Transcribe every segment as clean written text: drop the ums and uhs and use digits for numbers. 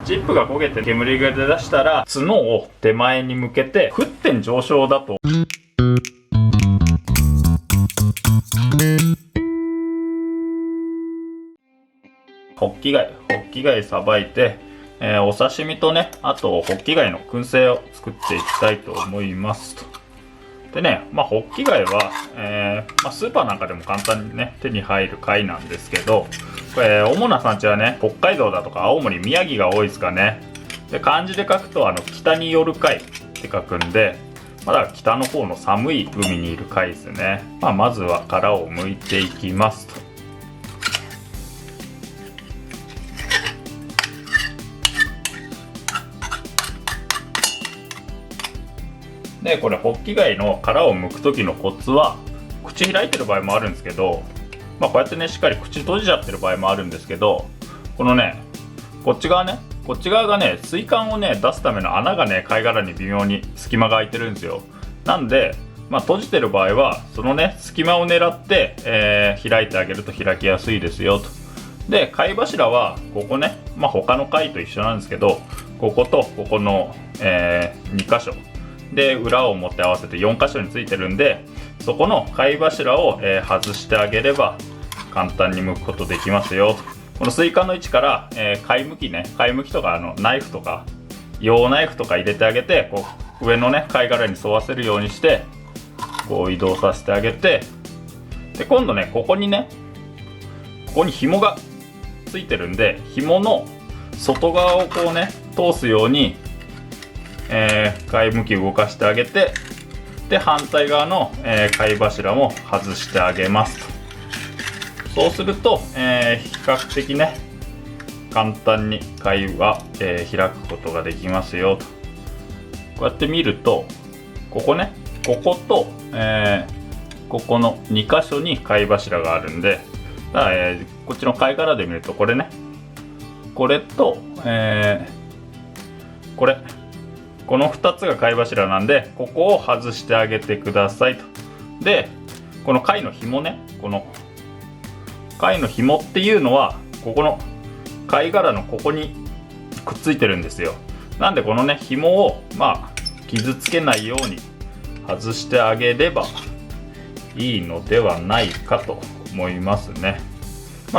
チップが焦げて煙が出だしたら角を手前に向けて沸点上昇だとホッキ貝さばいて、お刺身とね、あとホッキ貝の燻製を作っていきたいと思いますと。でね、ホッキ貝は、スーパーなんかでも簡単にね、手に入る貝なんですけど、これ、主な産地はね、北海道だとか青森、宮城が多いですかね。で、漢字で書くと、北による貝って書くんで、だから北の方の寒い海にいる貝ですね。まずは殻を剥いていきますと。でこれホッキ貝の殻を剥く時のコツは、口開いてる場合もあるんですけど、こうやってねしっかり口閉じちゃってる場合もあるんですけど、このねこっち側がね水管をね出すための穴がね貝殻に微妙に隙間が空いてるんですよ。なんで閉じてる場合はそのね隙間を狙って、開いてあげると開きやすいですよと。で貝柱はここね、他の貝と一緒なんですけど、こことここの、2箇所で裏を表合わせて4箇所についてるんで、そこの貝柱を、外してあげれば簡単に剥くことできますよと。この水管の位置から、貝むきとかナイフとか洋ナイフとか入れてあげて、こう上のね貝殻に沿わせるようにしてこう移動させてあげて、で今度ねここに紐がついてるんで、紐の外側をこうね通すように貝向き動かしてあげて、で反対側の、貝柱も外してあげますと。そうすると、比較的ね簡単に貝は、開くことができますよと。こうやって見るとここと、ここの2箇所に貝柱があるんで、だから、こっちの貝殻で見るとこれと、この2つが貝柱なんで、ここを外してあげてくださいと。でこの貝の紐ね、この貝の紐っていうのはここの貝殻のここにくっついてるんですよ。なんでこのね紐を傷つけないように外してあげればいいのではないかと思いますね。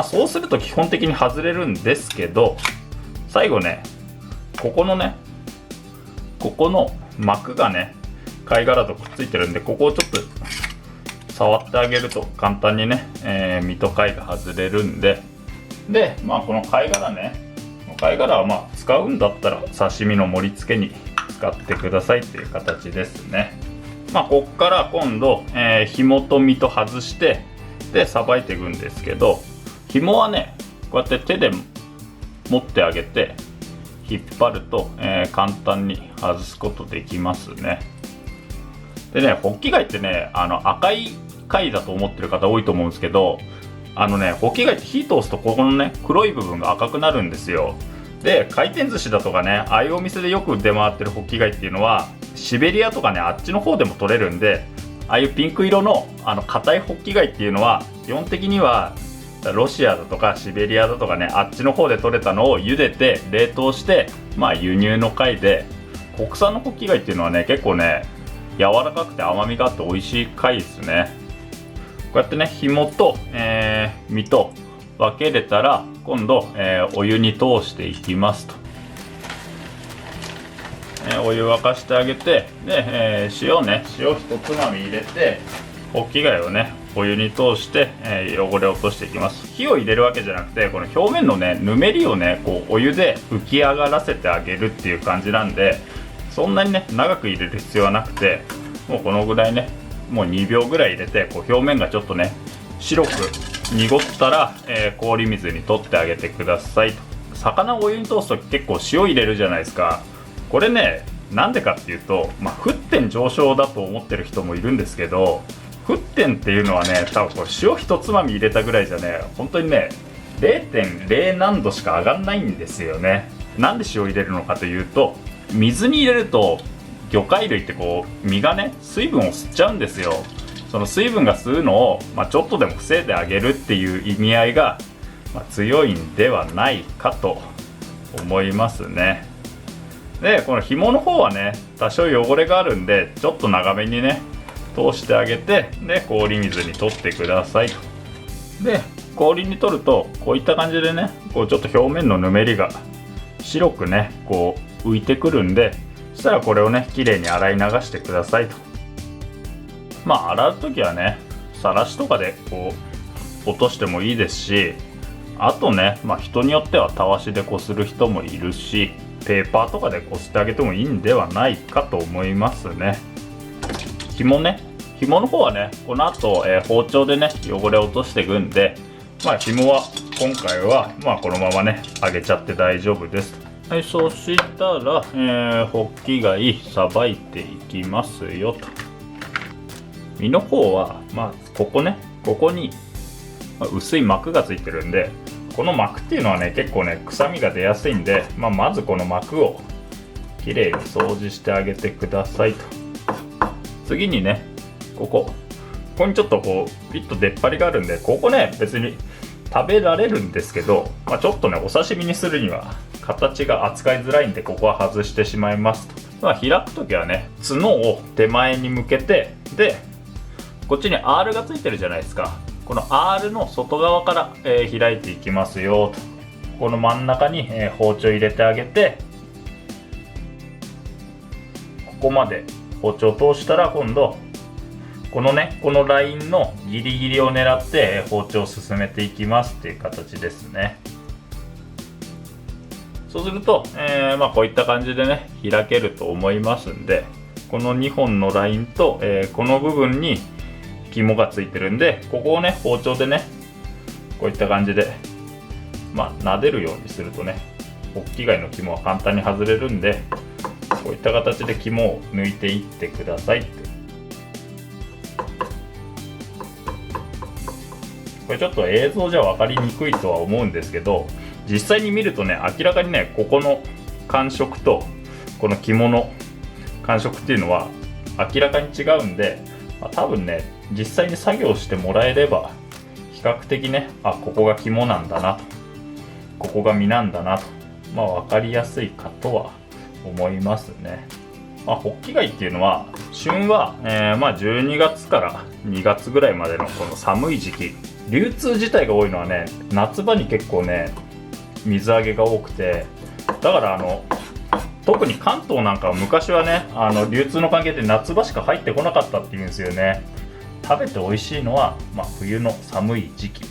そうすると基本的に外れるんですけど、最後ねここの膜がね貝殻とくっついてるんで、ここをちょっと触ってあげると簡単にね、身と貝が外れるんで、この貝殻は使うんだったら刺身の盛り付けに使ってくださいっていう形ですね。こっから今度、紐と身と外してでさばいていくんですけど、紐はねこうやって手で持ってあげて引っ張ると、簡単に外すことできますね。でねホッキ貝ってね赤い貝だと思ってる方多いと思うんですけど、ホッキ貝って火通すとここのね黒い部分が赤くなるんですよ。で回転寿司だとかねああいうお店でよく出回ってるホッキ貝っていうのはシベリアとかねあっちの方でも取れるんで、ああいうピンク色の硬いホッキ貝っていうのは基本的にはロシアだとかシベリアだとかねあっちの方で取れたのを茹でて冷凍して輸入の貝で、国産のホッキ貝っていうのはね結構ね柔らかくて甘みがあって美味しい貝ですね。こうやってね紐と、身と分けれたら今度、お湯に通していきますと。お湯沸かしてあげて、で、塩一つまみ入れてホッキ貝をねお湯に通して、汚れを落としていきます。火を入れるわけじゃなくて、この表面のねぬめりをねこうお湯で浮き上がらせてあげるっていう感じなんで、そんなにね長く入れる必要はなくて、もうこのぐらいねもう2秒ぐらい入れて、こう表面がちょっとね白く濁ったら、氷水に取ってあげてくださいと。魚をお湯に通すと結構塩入れるじゃないですか。これねなんでかっていうと、沸点上昇だと思ってる人もいるんですけど、沸点っていうのはね多分これ塩一つまみ入れたぐらいじゃね本当にね 0.0 何度しか上がんないんですよね。なんで塩入れるのかというと、水に入れると魚介類ってこう身がね水分を吸っちゃうんですよ。その水分が吸うのを、ちょっとでも防いであげるっていう意味合いが、強いんではないかと思いますね。でこの紐の方はね多少汚れがあるんでちょっと長めにね通してあげて、で氷水に取ってくださいと。で氷に取るとこういった感じでねこうちょっと表面のぬめりが白くねこう浮いてくるんで、そしたらこれをねきれいに洗い流してくださいと。洗う時はねさらしとかでこう落としてもいいですし、あとね人によってはたわしでこする人もいるし、ペーパーとかでこすってあげてもいいんではないかと思いますね。紐の方はねこの後、包丁でね汚れを落としていくんで、紐は今回はこのままね揚げちゃって大丈夫です。はい、そしたら、ホッキ貝さばいていきますよと。身の方はここに薄い膜がついてるんで、この膜っていうのはね結構ね臭みが出やすいんで、まずこの膜をきれいに掃除してあげてくださいと。次にねここにちょっとこうピッと出っ張りがあるんで、ここね別に食べられるんですけど、ちょっとねお刺身にするには形が扱いづらいんで、ここは外してしまいますと。開く時はね角を手前に向けて、でこっちに R がついてるじゃないですか。この R の外側から、開いていきますよと。この真ん中に、包丁入れてあげて、ここまで包丁を通したら、今度このラインのギリギリを狙って包丁を進めていきますっていう形ですね。そうすると、こういった感じでね開けると思いますんで、この2本のラインと、この部分に紐がついてるんで、ここをね包丁でねこういった感じで撫でるようにするとねホッキ貝の肝は簡単に外れるんで、こういった形で肝を抜いていってくださいって。これちょっと映像じゃ分かりにくいとは思うんですけど、実際に見るとね明らかにねここの感触とこの肝の感触っていうのは明らかに違うんで、多分ね実際に作業してもらえれば比較的ねここが肝なんだなと、ここが身なんだなと分かりやすいかとは思いますね。ホッキ貝っていうのは旬は、12月から2月ぐらいまでのこの寒い時期、流通自体が多いのはね夏場に結構ね水揚げが多くて、だから特に関東なんかは昔はね流通の関係で夏場しか入ってこなかったっていうんですよね。食べて美味しいのは、冬の寒い時期。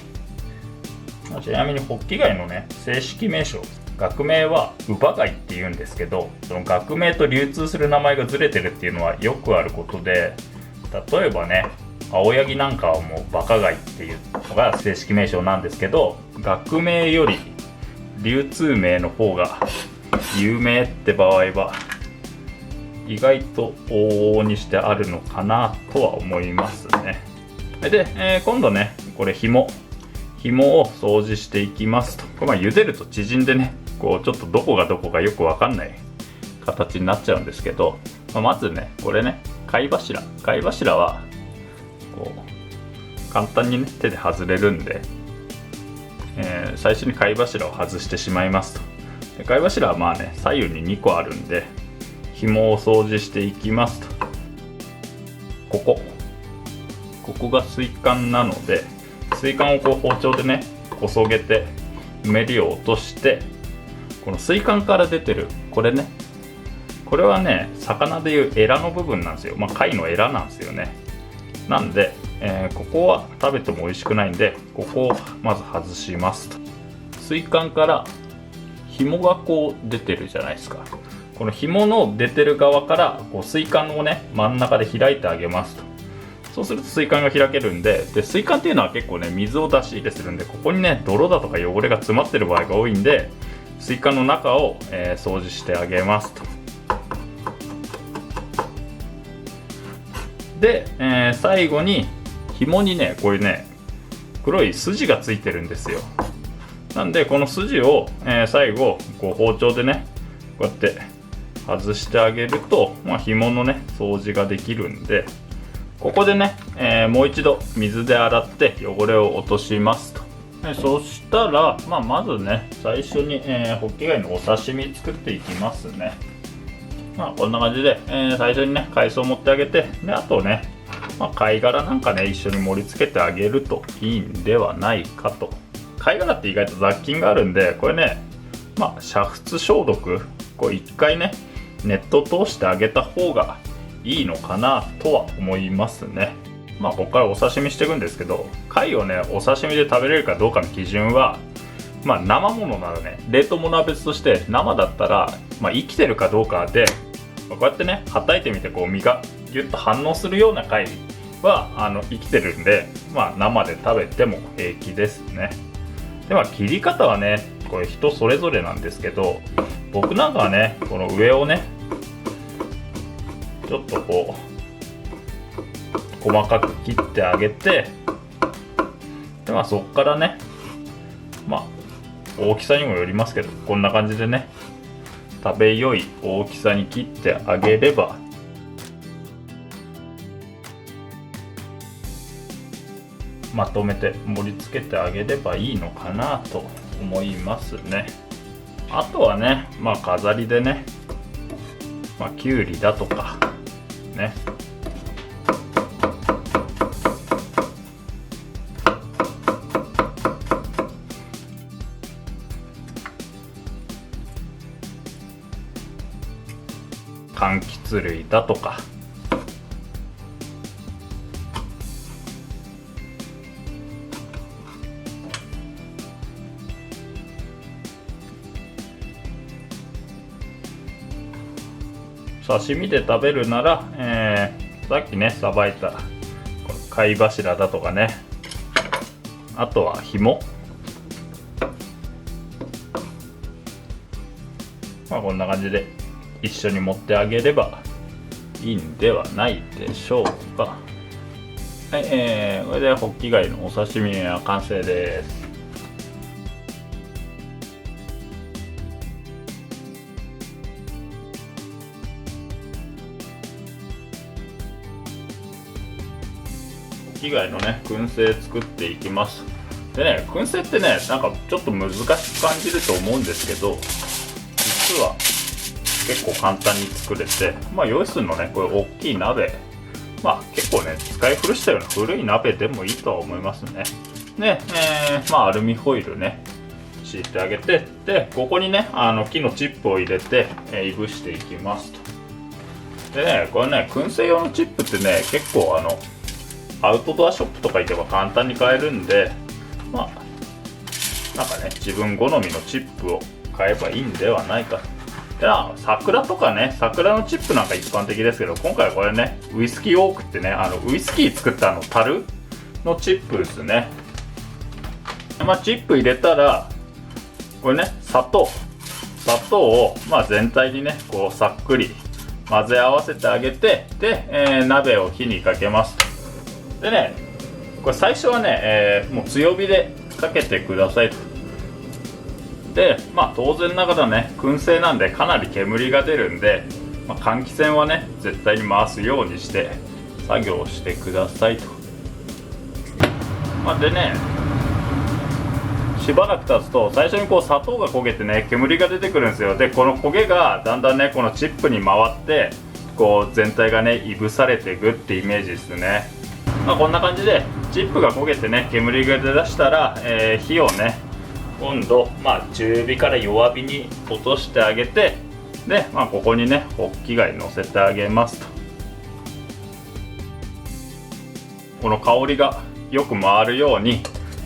ちなみにホッキ貝のね正式名称、学名はウバ貝っていうんですけど、その学名と流通する名前がずれてるっていうのはよくあることで、例えばね青柳なんかはもうバカ貝っていうのが正式名称なんですけど、学名より流通名の方が有名って場合は意外と往々にしてあるのかなとは思いますね。で、今度ねこれ紐を掃除していきますと。これ茹でると縮んでねこうちょっとどこがどこかよく分かんない形になっちゃうんですけど、まずねこれね貝柱はこう簡単にね手で外れるんで、最初に貝柱を外してしまいますと。で貝柱は左右に2個あるんで紐を掃除していきますと。ここが水管なので、水管をこう包丁でねこそげてぬめりを落として、この水管から出てるこれはね魚でいうエラの部分なんですよ。貝のエラなんですよね。なんで、ここは食べても美味しくないんで、ここをまず外しますと。水管から紐がこう出てるじゃないですか。この紐の出てる側からこう水管をね真ん中で開いてあげますと。そうすると水管が開けるんで、水管っていうのは結構ね水を出し入れするんで、ここにね泥だとか汚れが詰まってる場合が多いんで、水管の中を、掃除してあげますと。で、最後に紐にねこういうね黒い筋がついてるんですよ。なんでこの筋を、最後こう包丁でねこうやって外してあげると、紐のね掃除ができるんで、ここでね、もう一度水で洗って汚れを落としますと。そしたら、まずね最初に、ホッキ貝のお刺身作っていきますね。こんな感じで、最初にね海藻を持ってあげて、であとね、貝殻なんかね一緒に盛り付けてあげるといいんではないかと。貝殻って意外と雑菌があるんで、これね煮沸消毒一回ね熱湯通してあげた方がいいのかなとは思いますね。ここからお刺身していくんですけど、貝をねお刺身で食べれるかどうかの基準は、生ものならね、冷凍ものは別として、生だったら、生きてるかどうかで、こうやってねはたいてみて身がギュッと反応するような貝は生きてるんで、生で食べても平気ですね。で切り方はねこれ人それぞれなんですけど、僕なんかはねこの上をねちょっと細かく切ってあげて、でそっからね大きさにもよりますけど、こんな感じでね食べよい大きさに切ってあげれば、まとめて盛り付けてあげればいいのかなと思いますね。あとはね飾りでね、きゅうりだとかね、柑橘類だとか、刺身で食べるなら、さっきねさばいたこの貝柱だとかね、あとは紐、こんな感じで一緒に持ってあげればいいんではないでしょうか。はい、これでホッキ貝のお刺身は完成です。ホッキ貝のね燻製作っていきます。でね、燻製ってねなんかちょっと難しく感じると思うんですけど、実は結構簡単に作れて、用意するのねこれ大きい鍋、結構ね使い古したような古い鍋でもいいとは思いますね。で、アルミホイルね敷いてあげて、でここにね木のチップを入れて、いぶしていきますと。でねこれね燻製用のチップってね結構アウトドアショップとか行けば簡単に買えるんで、なんかね自分好みのチップを買えばいいんではないかと。桜とかね、桜のチップなんか一般的ですけど、今回はこれねウイスキーオークってねウイスキー作った樽のチップですね。チップ入れたらこれね砂糖を全体にねさっくり混ぜ合わせてあげて、で、鍋を火にかけます。でねこれ最初はね、もう強火でかけてくださいと。で当然ながらね燻製なんでかなり煙が出るんで、換気扇はね絶対に回すようにして作業してくださいと。でねしばらく経つと最初に砂糖が焦げてね煙が出てくるんですよ。でこの焦げがだんだんねこのチップに回って全体がねいぶされていくってイメージですね。こんな感じでチップが焦げてね煙が出だしたら、火をね今度中火から弱火に落としてあげて、で、ここにねホッキ貝乗せてあげますと。この香りがよく回るように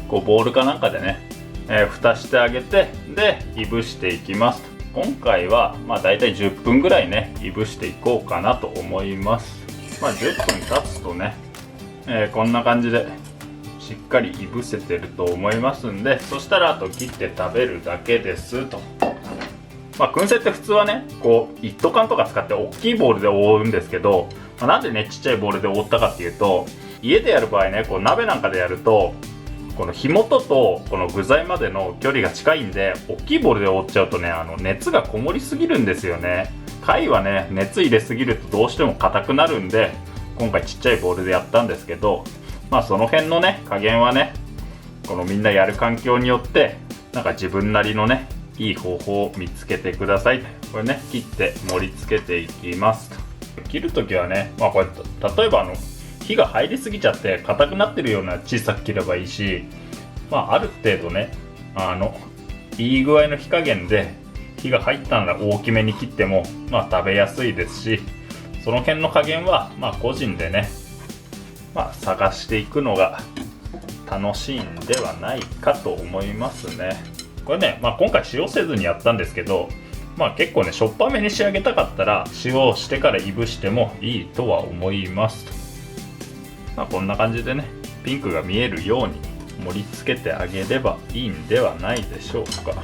ボウルかなんかでね、蓋してあげて、でいぶしていきますと。今回はだいたい10分ぐらいねいぶしていこうかなと思います。10分経つとね、こんな感じでしっかりいぶせてると思いますんで、そしたらあと切って食べるだけですと。燻製って普通はね一斗缶とか使って大きいボウルで覆うんですけど、なんでねちっちゃいボウルで覆ったかっていうと、家でやる場合ね鍋なんかでやるとこの火元とこの具材までの距離が近いんで、大きいボウルで覆っちゃうとね熱がこもりすぎるんですよね。貝はね熱入れすぎるとどうしても硬くなるんで、今回ちっちゃいボウルでやったんですけど、その辺のね加減はねこのみんなやる環境によってなんか自分なりのねいい方法を見つけてください。これね切って盛り付けていきますと。切るときはね、これ例えば火が入りすぎちゃって硬くなってるような小さく切ればいいし、ある程度ねいい具合の火加減で火が入ったなら大きめに切っても食べやすいですし、その辺の加減は個人でね探していくのが楽しいんではないかと思いますね。これね、今回塩せずにやったんですけど、結構ねしょっぱめに仕上げたかったら塩をしてからいぶしてもいいとは思いますと。こんな感じでねピンクが見えるように盛り付けてあげればいいんではないでしょうか。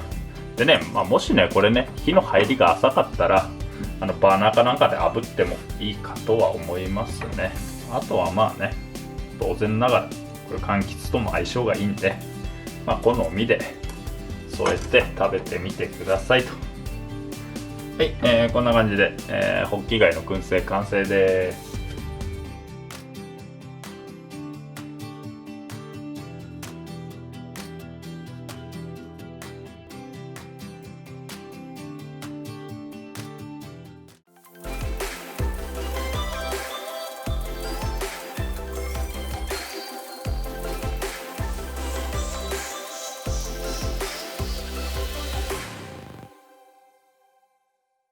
でね、もしねこれね火の入りが浅かったらバーナーかなんかで炙ってもいいかとは思いますね。あとは当然ながらこれ柑橘とも相性がいいんで、好みで添えて食べてみてくださいと。はい、こんな感じで、ホッキ貝の燻製完成です。